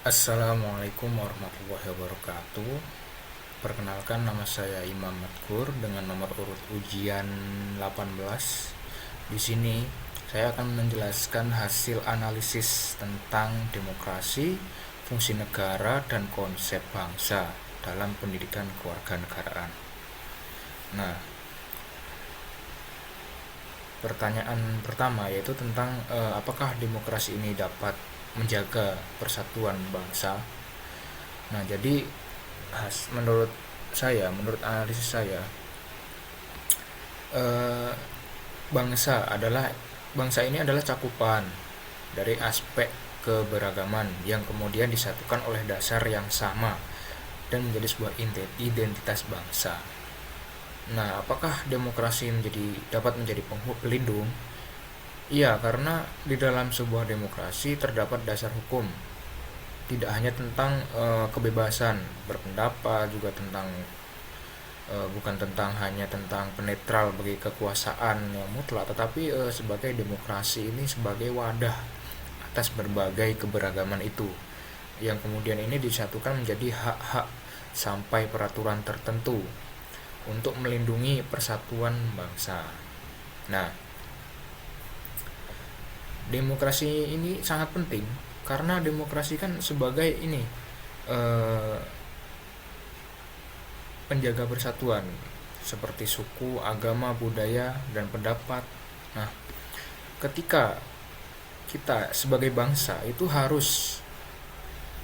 Assalamualaikum warahmatullahi wabarakatuh. Perkenalkan, nama saya Imam Matkur dengan nomor urut ujian 18. Di sini saya akan menjelaskan hasil analisis tentang demokrasi, fungsi negara, dan konsep bangsa dalam pendidikan kewarganegaraan. Nah, pertanyaan pertama yaitu tentang apakah demokrasi ini dapat menjaga persatuan bangsa. Nah, jadi menurut saya, menurut analisis saya, eh, bangsa ini adalah cakupan dari aspek keberagaman yang kemudian disatukan oleh dasar yang sama dan menjadi sebuah identitas bangsa. Nah, apakah demokrasi dapat menjadi pelindung? Iya, karena di dalam sebuah demokrasi terdapat dasar hukum, tidak hanya tentang kebebasan berpendapat, juga tentang bukan tentang hanya tentang penetral bagi kekuasaan yang mutlak, tetapi sebagai demokrasi ini sebagai wadah atas berbagai keberagaman itu, yang kemudian ini disatukan menjadi hak-hak sampai peraturan tertentu untuk melindungi persatuan bangsa. Nah, demokrasi ini sangat penting karena demokrasi kan sebagai ini eh, penjaga persatuan seperti suku, agama, budaya, dan pendapat. Nah, ketika kita sebagai bangsa itu harus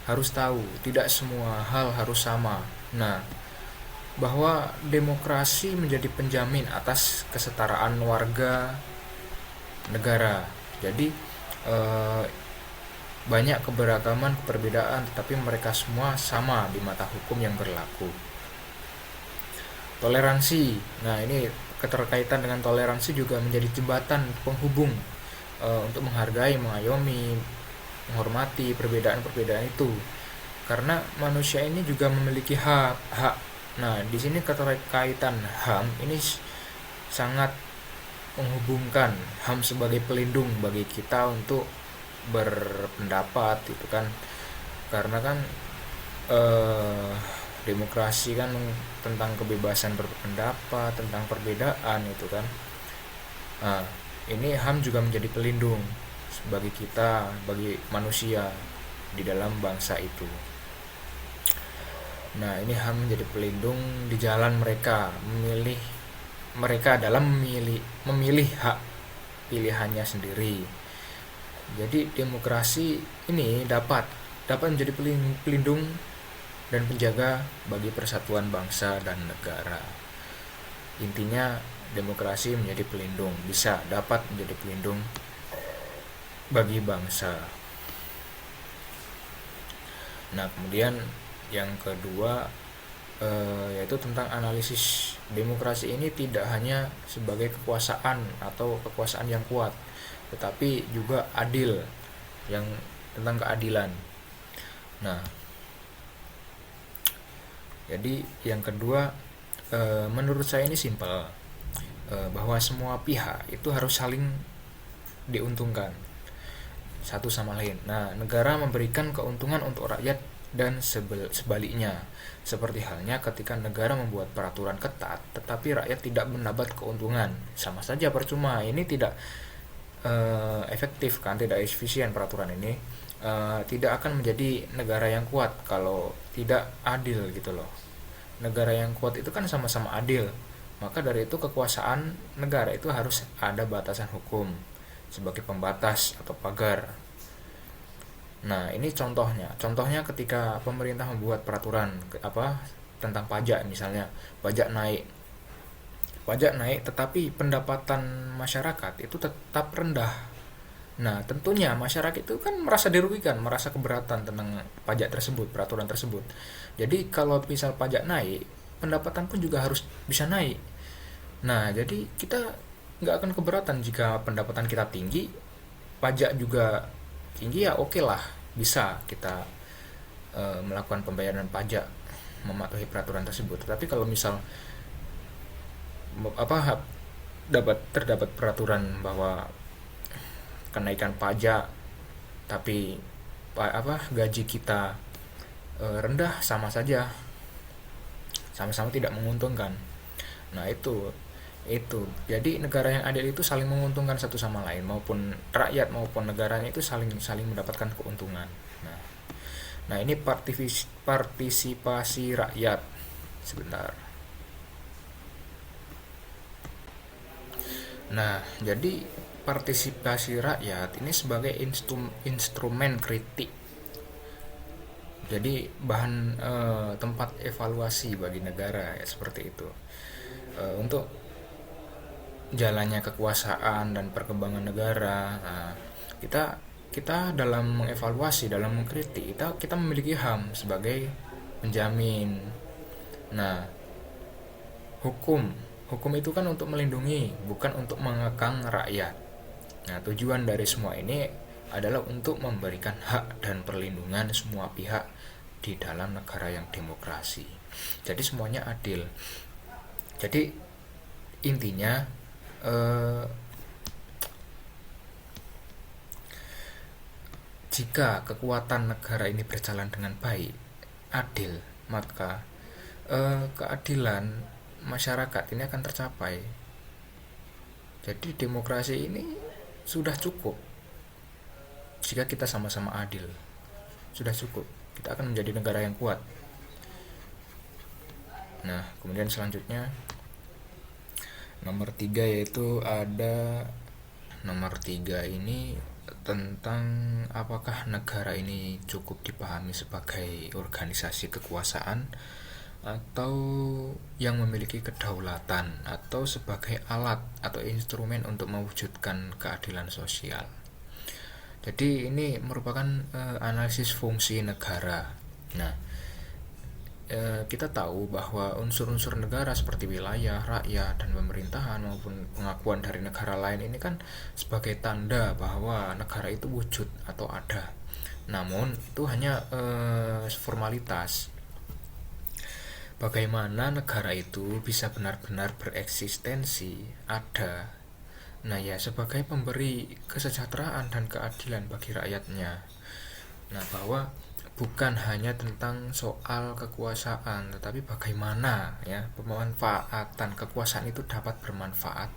harus tahu tidak semua hal harus sama. Nah, bahwa demokrasi menjadi penjamin atas kesetaraan warga negara. Jadi eh, banyak keberagaman, perbedaan, tetapi mereka semua sama di mata hukum yang berlaku. Toleransi, nah ini keterkaitan dengan toleransi juga menjadi jembatan penghubung untuk menghargai, mengayomi, menghormati perbedaan-perbedaan itu. Karena manusia ini juga memiliki hak. Nah, di sini keterkaitan HAM ini sangat menghubungkan HAM sebagai pelindung bagi kita untuk berpendapat itu kan, karena kan eh, demokrasi kan tentang kebebasan berpendapat, tentang perbedaan itu kan. Nah, ini HAM juga menjadi pelindung bagi kita, bagi manusia di dalam bangsa itu. Nah, ini HAM menjadi pelindung di jalan mereka dalam memilih hak pilihannya sendiri. Jadi demokrasi ini dapat dapat menjadi pelindung dan penjaga bagi persatuan bangsa dan negara. Intinya demokrasi menjadi pelindung, bisa dapat menjadi pelindung bagi bangsa. Nah, kemudian yang kedua yaitu tentang analisis demokrasi ini tidak hanya sebagai kekuasaan atau kekuasaan yang kuat, tetapi juga adil, yang tentang keadilan. Nah, jadi yang kedua, menurut saya ini simpel, bahwa semua pihak itu harus saling diuntungkan satu sama lain. Nah, negara memberikan keuntungan untuk rakyat dan sebaliknya. Seperti halnya ketika negara membuat peraturan ketat, tetapi rakyat tidak mendapat keuntungan, sama saja percuma. Ini tidak efektif kan, tidak efisien peraturan ini. Tidak akan menjadi negara yang kuat kalau tidak adil gitu loh. Negara yang kuat itu kan sama-sama adil. Maka dari itu kekuasaan negara itu harus ada batasan hukum sebagai pembatas atau pagar. Nah, ini contohnya. Contohnya ketika pemerintah membuat peraturan tentang pajak misalnya, pajak naik. Pajak naik tetapi pendapatan masyarakat itu tetap rendah. Nah, tentunya masyarakat itu kan merasa dirugikan, merasa keberatan tentang pajak tersebut, peraturan tersebut. Jadi kalau misal pajak naik, pendapatan pun juga harus bisa naik. Nah, jadi kita nggak akan keberatan jika pendapatan kita tinggi, pajak juga tinggi, ya oke lah, bisa kita melakukan pembayaran pajak, mematuhi peraturan tersebut. Tapi kalau misal apa terdapat peraturan bahwa kenaikan pajak tapi gaji kita rendah, sama saja, sama-sama tidak menguntungkan. Nah, itu jadi negara yang adil itu saling menguntungkan satu sama lain, maupun rakyat maupun negaranya itu saling saling mendapatkan keuntungan. Nah, ini partisipasi rakyat. Sebentar. Nah, jadi partisipasi rakyat ini sebagai instrumen kritik, jadi bahan tempat evaluasi bagi negara, ya, seperti itu. Untuk jalannya kekuasaan dan perkembangan negara. Nah, kita kita dalam mengevaluasi, dalam mengkritik, kita memiliki HAM sebagai penjamin. Nah, hukum hukum itu kan untuk melindungi, bukan untuk mengekang rakyat. Nah, tujuan dari semua ini adalah untuk memberikan hak dan perlindungan semua pihak di dalam negara yang demokrasi. Jadi semuanya adil. Jadi intinya eh, jika kekuatan negara ini berjalan dengan baik, adil, maka keadilan masyarakat ini akan tercapai. Jadi demokrasi ini sudah cukup jika kita sama-sama adil. Sudah cukup. Kita akan menjadi negara yang kuat. Nah, kemudian selanjutnya nomor 3, yaitu ada nomor 3 ini tentang apakah negara ini cukup dipahami sebagai organisasi kekuasaan atau yang memiliki kedaulatan, atau sebagai alat atau instrumen untuk mewujudkan keadilan sosial. Jadi ini merupakan analisis fungsi negara. Nah, kita tahu bahwa unsur-unsur negara seperti wilayah, rakyat, dan pemerintahan maupun pengakuan dari negara lain ini kan sebagai tanda bahwa negara itu wujud atau ada. Namun itu hanya formalitas. Bagaimana negara itu bisa benar-benar bereksistensi, ada. Nah, ya, sebagai pemberi kesejahteraan dan keadilan bagi rakyatnya. Nah, bahwa bukan hanya tentang soal kekuasaan, tetapi bagaimana, ya, pemanfaatan kekuasaan itu dapat bermanfaat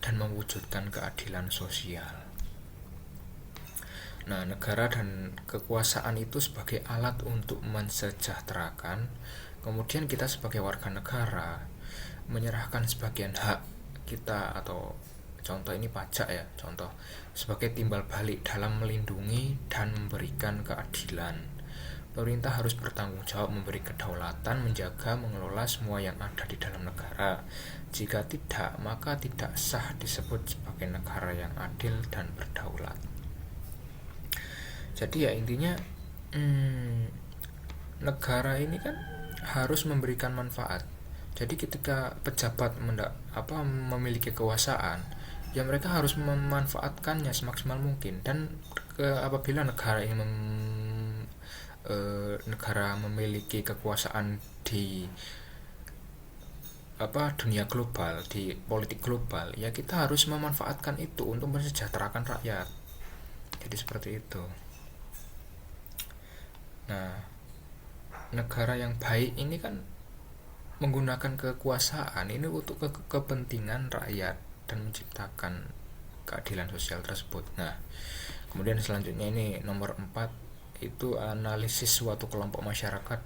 dan mewujudkan keadilan sosial. Nah, negara dan kekuasaan itu sebagai alat untuk mensejahterakan. Kemudian kita sebagai warga negara menyerahkan sebagian hak kita, atau contoh ini pajak, ya, contoh, sebagai timbal balik dalam melindungi dan memberikan keadilan. Pemerintah harus bertanggung jawab memberi kedaulatan, menjaga, mengelola semua yang ada di dalam negara. Jika tidak, maka tidak sah disebut sebagai negara yang adil dan berdaulat. Jadi ya, intinya negara ini kan harus memberikan manfaat. Jadi ketika pejabat memiliki kekuasaan, ya mereka harus memanfaatkannya semaksimal mungkin. Dan apabila negara ini negara memiliki kekuasaan di dunia global, di politik global, ya kita harus memanfaatkan itu untuk mensejahterakan rakyat. Jadi seperti itu. Nah, negara yang baik ini kan menggunakan kekuasaan ini untuk kepentingan rakyat dan menciptakan keadilan sosial tersebut. Nah, kemudian selanjutnya ini nomor 4, itu analisis suatu kelompok masyarakat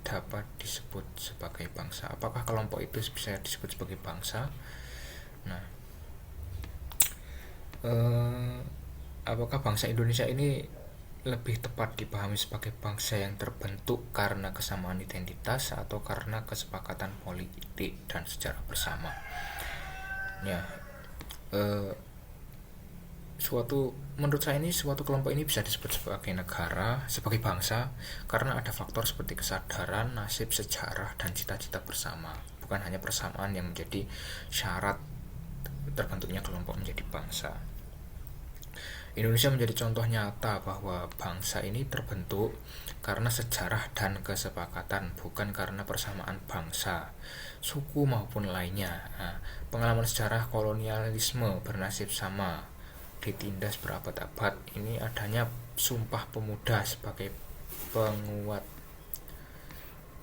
dapat disebut sebagai bangsa. Apakah kelompok itu bisa disebut sebagai bangsa? Nah, apakah bangsa Indonesia ini lebih tepat dipahami sebagai bangsa yang terbentuk karena kesamaan identitas atau karena kesepakatan politik dan sejarah bersama? Ya, menurut saya ini suatu kelompok ini bisa disebut sebagai negara, sebagai bangsa, karena ada faktor seperti kesadaran, nasib, sejarah, dan cita-cita bersama. Bukan hanya persamaan yang menjadi syarat terbentuknya kelompok menjadi bangsa. Indonesia menjadi contoh nyata bahwa bangsa ini terbentuk karena sejarah dan kesepakatan, bukan karena persamaan bangsa, suku maupun lainnya. Nah, pengalaman sejarah kolonialisme bernasib sama, ditindas berabad-abad, ini adanya Sumpah Pemuda sebagai penguat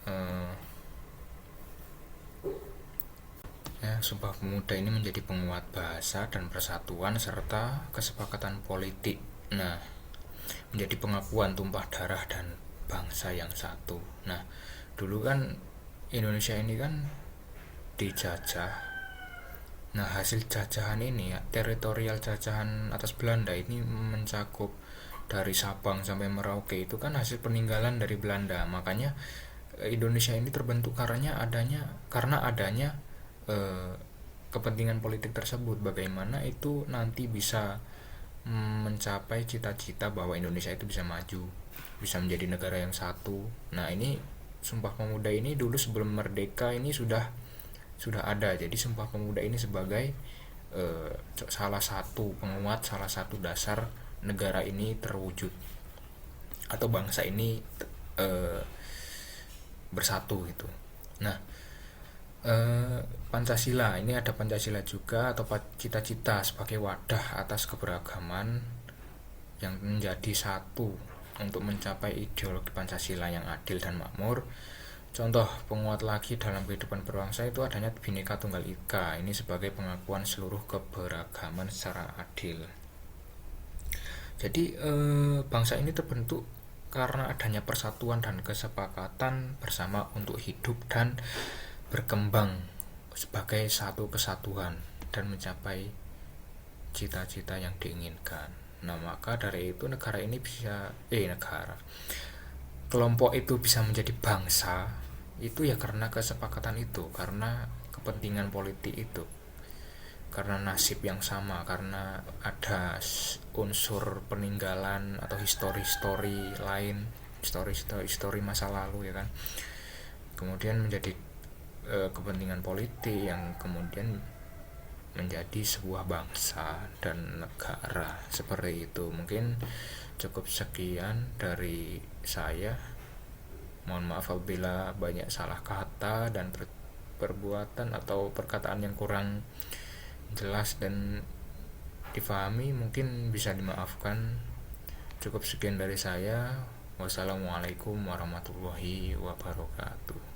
eh, Sumpah Pemuda ini menjadi penguat bahasa dan persatuan serta kesepakatan politik. Nah, menjadi pengakuan tumpah darah dan bangsa yang satu. Nah, dulu kan Indonesia ini kan dijajah. Nah, hasil jajahan ini ya, teritorial jajahan atas Belanda ini mencakup dari Sabang sampai Merauke, itu kan hasil peninggalan dari Belanda. Makanya Indonesia ini terbentuk karena adanya eh, kepentingan politik tersebut, bagaimana itu nanti bisa mencapai cita-cita bahwa Indonesia itu bisa maju, bisa menjadi negara yang satu. Nah, ini Sumpah Pemuda ini dulu sebelum merdeka ini sudah ada. Jadi Sumpah Pemuda ini sebagai salah satu penguat, salah satu dasar negara ini terwujud atau bangsa ini eh, bersatu gitu. Nah, Pancasila ini ada Pancasila juga atau cita-cita sebagai wadah atas keberagaman yang menjadi satu untuk mencapai ideologi Pancasila yang adil dan makmur. Contoh penguat lagi dalam kehidupan berbangsa itu adanya Bhinneka Tunggal Ika, ini sebagai pengakuan seluruh keberagaman secara adil. Jadi bangsa ini terbentuk karena adanya persatuan dan kesepakatan bersama untuk hidup dan berkembang sebagai satu kesatuan dan mencapai cita-cita yang diinginkan. Nah, maka dari itu kelompok itu bisa menjadi bangsa itu ya karena kesepakatan itu, karena kepentingan politik itu, karena nasib yang sama, karena ada unsur peninggalan atau histori-histori lain, histori masa lalu ya kan. Kemudian menjadi kepentingan politik yang kemudian menjadi sebuah bangsa dan negara, seperti itu. Mungkin cukup sekian dari saya. Mohon maaf apabila banyak salah kata dan perbuatan atau perkataan yang kurang jelas dan difahami, mungkin bisa dimaafkan. Cukup sekian dari saya. Wassalamualaikum warahmatullahi wabarakatuh.